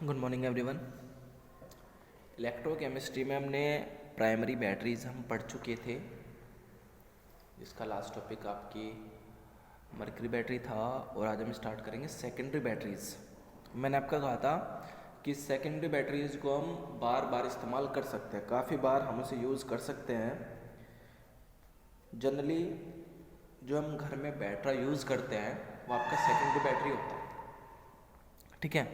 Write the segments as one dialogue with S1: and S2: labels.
S1: Good morning everyone. Electrochemistry में हमने primary batteries हम पढ़ चुके थे, जिसका लास्ट टॉपिक आपकी मर्करी बैटरी था। और आज हम स्टार्ट करेंगे सेकेंडरी बैटरीज। मैंने आपका कहा था कि सेकेंडरी बैटरीज को हम बार बार इस्तेमाल कर सकते हैं, काफ़ी बार हम उसे यूज़ कर सकते हैं। जनरली जो हम घर में बैटरा यूज़ करते हैं वो आपका सेकेंडरी बैटरी होता है, ठीक है।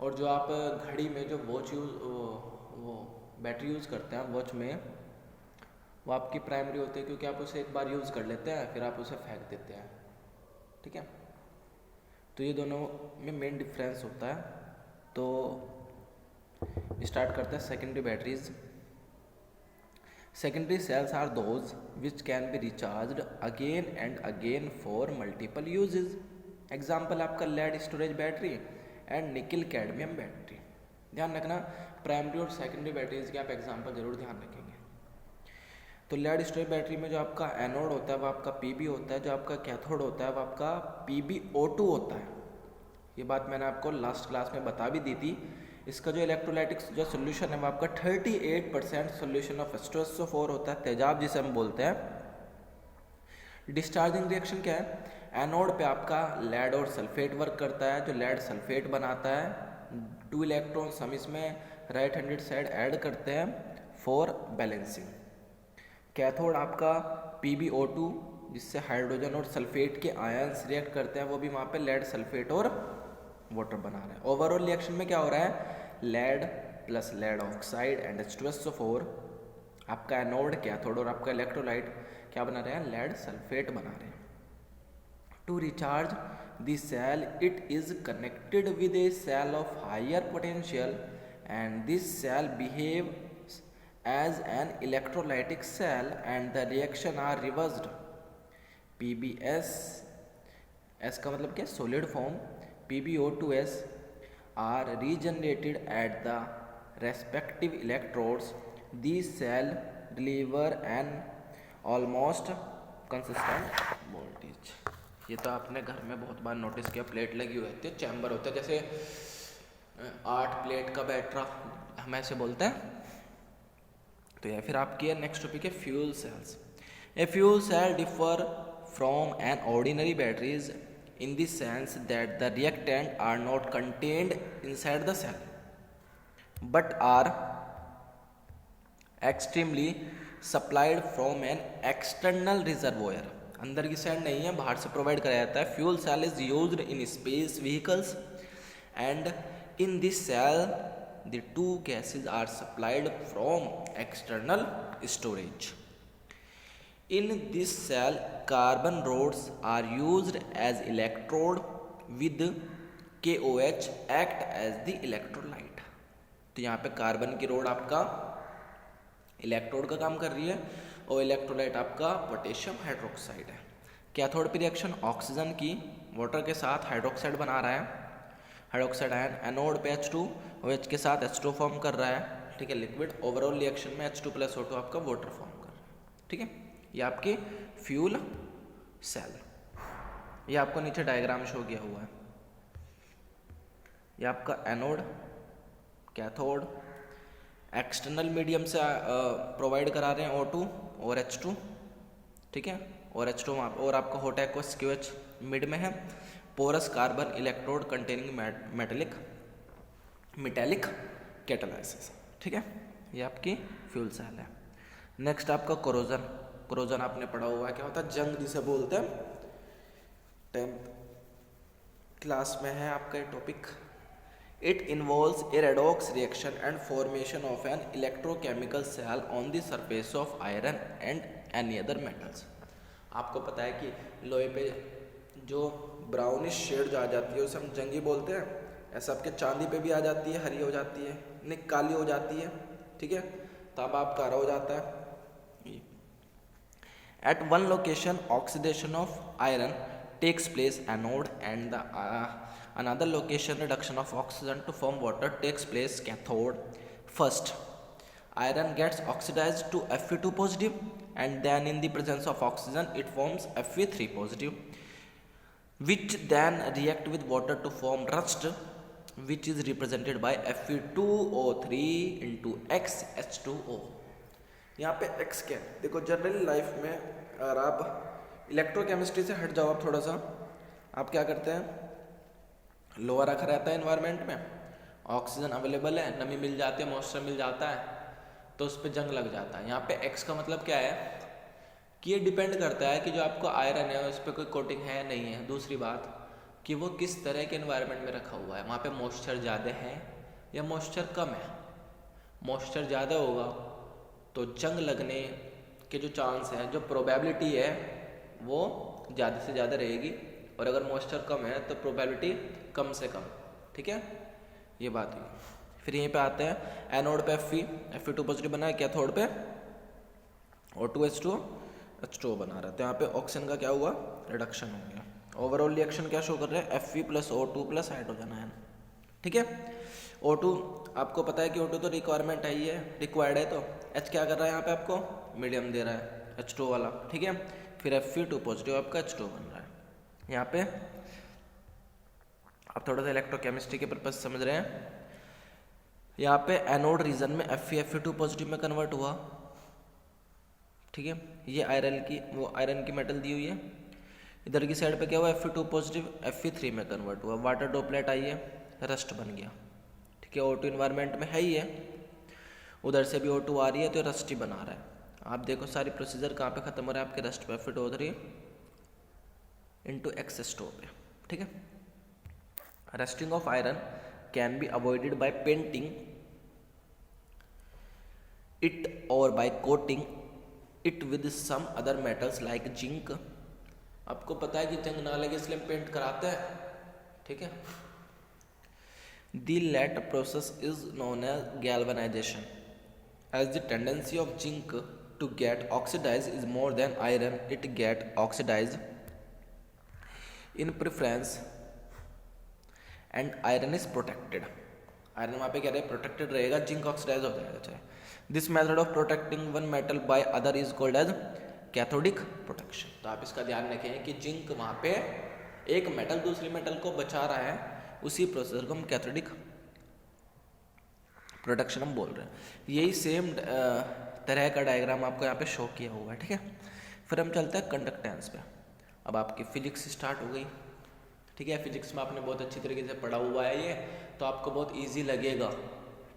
S1: और जो आप घड़ी में जो वॉच वो बैटरी यूज़ करते हैं वॉच में, वो आपकी प्राइमरी होती है, क्योंकि आप उसे एक बार यूज़ कर लेते हैं फिर आप उसे फेंक देते हैं, ठीक है। तो ये दोनों में मेन डिफरेंस होता है। तो स्टार्ट करते हैं secondary batteries. Secondary cells are those which can be recharged again and again for multiple usages. Example आपका lead storage battery and nickel cadmium battery. ध्यान रखना, प्राइमरी और सेकेंडरी बैटरीज के आप एग्जांपल जरूर ध्यान रखेंगे। तो लेड स्टोरेज बैटरी में जो आपका एनोड होता है वो आपका पीबी होता है, जो आपका कैथोड होता है वो आपका PbO2 होता है। ये बात मैंने आपको लास्ट क्लास में बता भी दी थी। इसका जो इलेक्ट्रोलाइटिक जो सोल्यूशन है वो आपका 38% सोल्यूशन ऑफ H2SO4 होता है, तेजाब जिसे हम बोलते हैं। डिस्चार्जिंग रिएक्शन क्या है? एनोड पे आपका लेड और सल्फेट वर्क करता है, जो लेड सल्फेट बनाता है। 2 इलेक्ट्रॉन्स हम इसमें राइट हैंडेड साइड ऐड करते हैं फॉर बैलेंसिंग। कैथोड आपका PbO2, जिससे हाइड्रोजन और सल्फेट के आयंस रिएक्ट करते हैं, वो भी वहाँ पे लेड सल्फेट और वाटर बना रहे हैं। ओवरऑल रिएक्शन में क्या हो रहा है? Lead plus lead oxide and H2SO4, आपका एनोड, कैथोड और आपका इलेक्ट्रोलाइट क्या बना रहे हैं? लेड सल्फेट बना रहे हैं। To recharge the cell, it is connected with a cell of higher potential, and this cell behaves as an electrolytic cell, and the reaction are reversed. PbS, S का मतलब क्या? Solid form. PbO2s are regenerated at the respective electrodes. These cell deliver an almost consistent voltage. ये तो आपने घर में बहुत बार notice किया, प्लेट लगी हुई होती है, चैम्बर होता है, जैसे 8 प्लेट का बैटरा हम ऐसे बोलते हैं। तो या फिर आपकी नेक्स्ट टॉपिक है fuel cells. A fuel cell differ from an ordinary batteries in the sense that the reactant are not contained inside the cell but are extremely supplied from an external reservoir. अंदर की side नहीं है, बाहर से provide कराया जाता है। Fuel cell is used in space vehicles and in this cell the 2 gases are supplied from external storage. In this cell carbon rods are used as electrode with KOH act as the electrolyte. तो यहाँ पे carbon की road आपका electrode का काम कर रही है और इलेक्ट्रोलाइट आपका पोटेशियम हाइड्रोक्साइड है। कैथोड पे रिएक्शन ऑक्सीजन की वाटर के साथ हाइड्रोक्साइड बना रहा है, हाइड्रोक्साइड आयन। एनोड पे H2 OH के साथ H2 फॉर्म कर रहा है, ठीक है, लिक्विड। ओवरऑल रिएक्शन में H2 + O2 आपका वाटर फॉर्म कर रहा है, ठीक है। ये आपके फ्यूल सेल। ये आपको नीचे डायग्राम शो किया हुआ है। ये आपका एनोड, कैथोड एक्सटर्नल मीडियम से प्रोवाइड करा रहे हैं O2 और H2, ठीक है। और H2 और आपका हॉट एक्वस QH मिड में है। Porous carbon electrode containing metallic catalysis, ठीक है। ये आपकी फ्यूल सेल है। नेक्स्ट आपका कोरोजन। कोरोजन आपने पढ़ा हुआ है, क्या होता है? जंग जिसे बोलते हैं, 10th क्लास में है आपका ये topic. It involves a redox reaction and formation of an electrochemical cell on the surface of iron and any other metals. आपको पता है कि लोहे पे जो ब्राउनिश शेड जो आ जाती है उसे हम जंगी बोलते हैं। ऐसा आपके चांदी पे भी आ जाती है, हरी हो जाती है, नहीं काली हो जाती है, ठीक है। तब आप कारा हो जाता है। At one location oxidation of iron takes place anode and the another location reduction of oxygen to form water takes place cathode. First, iron gets oxidized to Fe2 positive and then in the presence of oxygen it forms Fe3 positive, which then react with water to form rust which is represented by Fe2O3 into XH2O। यहाँ पे x क्या है, देखो generally life में अगर आप electrochemistry से हट जाओ आप थोड़ा सा, आप क्या करते हैं, लोअर रखा रहता है इन्वायरमेंट में, ऑक्सीजन अवेलेबल है, नमी मिल जाती है, मॉइस्चर मिल जाता है, तो उस पर जंग लग जाता है। यहाँ पे x का मतलब क्या है कि ये डिपेंड करता है कि जो आपको आयरन है उस पर कोई कोटिंग है नहीं है। दूसरी बात कि वो किस तरह के इन्वायरमेंट में रखा हुआ है, वहाँ पे मॉइस्चर ज़्यादा है या मॉइस्चर कम है। मॉइस्चर ज़्यादा होगा तो जंग लगने के जो चांस है, जो प्रोबेबिलिटी है वो ज़्यादा से ज़्यादा रहेगी, और अगर मॉइस्चर कम है तो प्रोबेबिलिटी कम से कम। ठीक है, ये बात हुई। फिर यहीं पे आते हैं एनोड पे Fe2 पॉजिटिव बना है, कैथोड पे O2H2O बना रहा है, तो यहाँ पे ऑक्सीजन का क्या हुआ, रिडक्शन हो गया। ओवरऑल रिएक्शन क्या शो कर रहे हैं, Fe plus O2 plus hydrogen ion. ठीक है, O2 आपको पता है कि O2 तो रिक्वायरमेंट है ही है, रिक्वायर्ड है, तो H क्या कर रहा है यहाँ पे आपको मीडियम दे रहा है H2 वाला। ठीक है, फिर Fe2 पॉजिटिव आपका H2 बन रहा है। यहाँ पे आप थोड़ा सा इलेक्ट्रोकेमिस्ट्री के पर्पज समझ रहे हैं। यहाँ पे एनोड रीजन में Fe2 पॉजिटिव में कन्वर्ट हुआ। ठीक है, ये आयरन की मेटल दी हुई है। इधर की साइड पे क्या हुआ, Fe2 पॉजिटिव Fe3 में कन्वर्ट हुआ, वाटर ड्रॉपलेट आई है, रस्ट बन गया। ठीक है, O2 इन्वायरमेंट में है ही है, उधर से भी O2 आ रही है तो रस्ट ही बना रहा है। आप देखो सारी प्रोसीजर कहाँ पे खत्म हो रहा है आपके रस्ट पे, Fe2O3 इंटू XH2O पे। ठीक है, rusting of iron can be avoided by painting it और by coating it with some other metals like zinc. आपको पता है कि जंग ना लगे इसलिए हम पेंट कराते हैं। ठीक है, the latter process is known as galvanization as the tendency of zinc to get oxidize is more than iron it get oxidize in preference and iron is protected. Iron वहाँ पे क्या रहे, प्रोटेक्टेड रहेगा, zinc oxidise हो जाएगा चाहे। This method of protecting one metal by other is called as cathodic protection. तो आप इसका ध्यान रखें कि जिंक वहाँ पे एक मेटल दूसरी मेटल को बचा रहा है, उसी प्रोसेस को हम कैथोडिक प्रोटेक्शन हम बोल रहे हैं। यही सेम तरह का डायग्राम आपको यहाँ पे शो किया हुआ है। ठीक है, फिर हम चलते हैं कंडक्टेंस पे। अब आपकी फिजिक्स स्टार्ट हो गई। ठीक है, फिजिक्स में आपने बहुत अच्छी तरीके से पढ़ा हुआ है ये, तो आपको बहुत इजी लगेगा।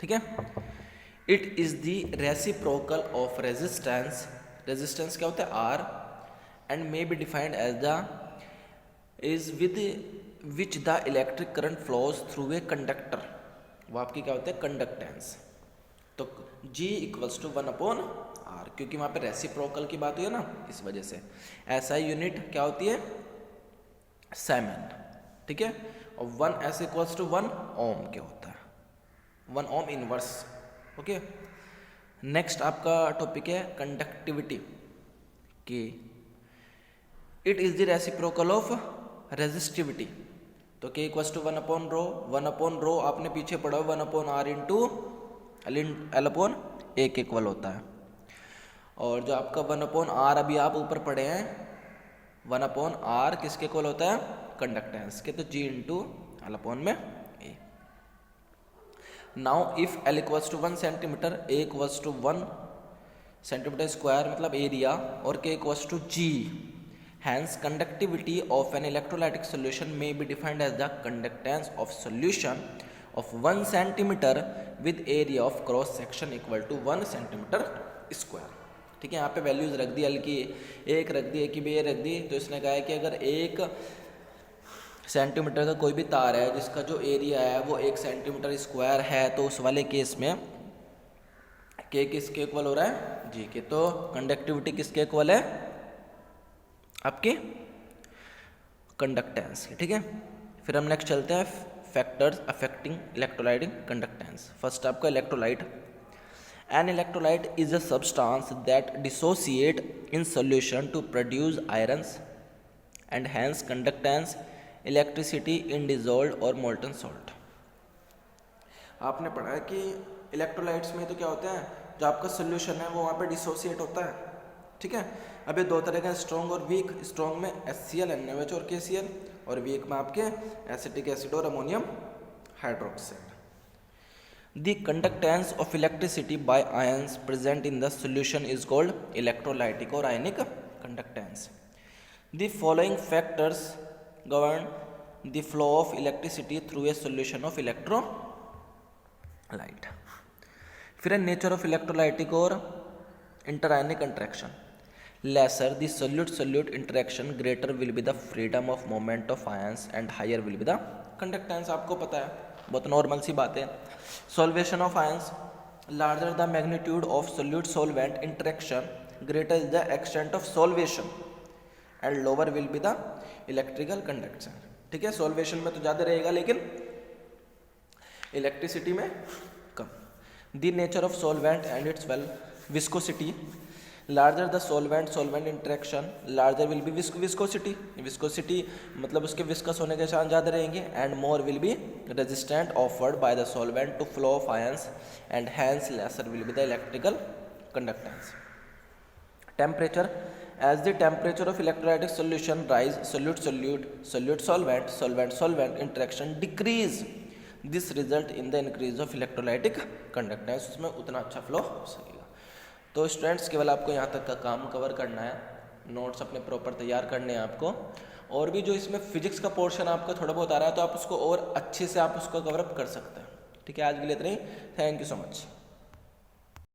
S1: ठीक है, it is the reciprocal of resistance. Resistance क्या होता है, R, and may be defined as the ease with which the electric current flows through a conductor. वो आपकी क्या होता है, कंडक्टेंस। तो G इक्वल्स टू 1/R, क्योंकि वहाँ पे रेसिप्रोकल की बात हुई है ना, इस वजह से। SI यूनिट क्या होती है, सेमेन। ठीक है, और 1 S इक्वल्स टू 1 ओम क्या होता है, 1 ओम इनवर्स। ओके, नेक्स्ट आपका टॉपिक है कंडक्टिविटी की। It is the reciprocal of resistivity. तो K इक्वल्स टू 1/ρ। 1/ρ आपने पीछे पढ़ा 1/R इंटू L/A के इक्वल होता है। और जो आपका 1/R अभी आप ऊपर पढ़े हैं, 1/R किसके इक्वल होता है, कंडक्टेंस के, तो G इंटू L में A। Now if L equals to 1 centimetre, A equals to 1 centimetre square मतलब एरिया, और K equals to G, hence conductivity of an electrolytic solution may be defined as the conductance of solution of 1 centimeter with area of cross section equal to 1 centimeter square। ठीक है, यहाँ पे values रख दी, L की एक रख दी, A की भी रख दी। तो इसने कहा है कि अगर 1 सेंटीमीटर का कोई भी तार है जिसका जो एरिया है वो 1 सेंटीमीटर स्क्वायर है, तो उस वाले केस में K किसके इक्वल हो रहा है, G के। तो कंडक्टिविटी किसके इक्वल है, आपके कंडक्टेंस। ठीक है, फिर हम नेक्स्ट चलते हैं factors affecting electrolytic conductance. First आपका electrolyte. An electrolyte is a substance that dissociate in solution to produce ions and hence conductance electricity in dissolved or molten salt. आपने पढ़ा है कि इलेक्ट्रोलाइट्स में तो क्या होता है, जो आपका सोल्यूशन है वो वहाँ पे डिसोसिएट होता है। ठीक है, अब ये दो तरह का, स्ट्रॉन्ग और वीक। स्ट्रॉन्ग में HCl NaOH और KCl, और वीक में आपके एसिटिक एसिड और ammonium hydroxide. The conductance of electricity by ions present in the solution is called electrolytic or ionic conductance. The following factors govern the flow of electricity through a solution of electrolyte. फिर है nature of electrolytic or interionic interaction. Lesser the solute-solute interaction, greater will be the freedom of movement of ions and higher will be the conductance. आपको पता है, बहुत normal सी बात है. Solvation of ions, larger the magnitude of solute solvent interaction, greater is the extent of solvation and lower will be the electrical conduction. ठीक है, solvation में तो ज़्यादा रहेगा लेकिन इलेक्ट्रिसिटी में कम. The nature of solvent and its viscosity, larger the solvent interaction, larger will be viscosity. Viscosity मतलब उसके विस्कस होने के चांस ज़्यादा रहेंगे. And more will be resistant offered by the solvent to flow of ions and hence lesser will be the electrical conductance. Temperature, as the temperature of electrolytic solution rise, solute solvent interaction decrease. This result in the increase of electrolytic conductance. उसमें उतना अच्छा flow हो सकेगा. तो students केवल आपको यहाँ तक का काम कवर करना है, नोट्स अपने प्रॉपर तैयार करने हैं आपको. और भी जो इसमें फिजिक्स का पोर्शन आपको थोड़ा बहुत आ रहा है तो आप उसको और अच्छे से आप उसको कवर अप कर सकते हैं. ठीक है, आज के लिए इतना ही. Thank you so much.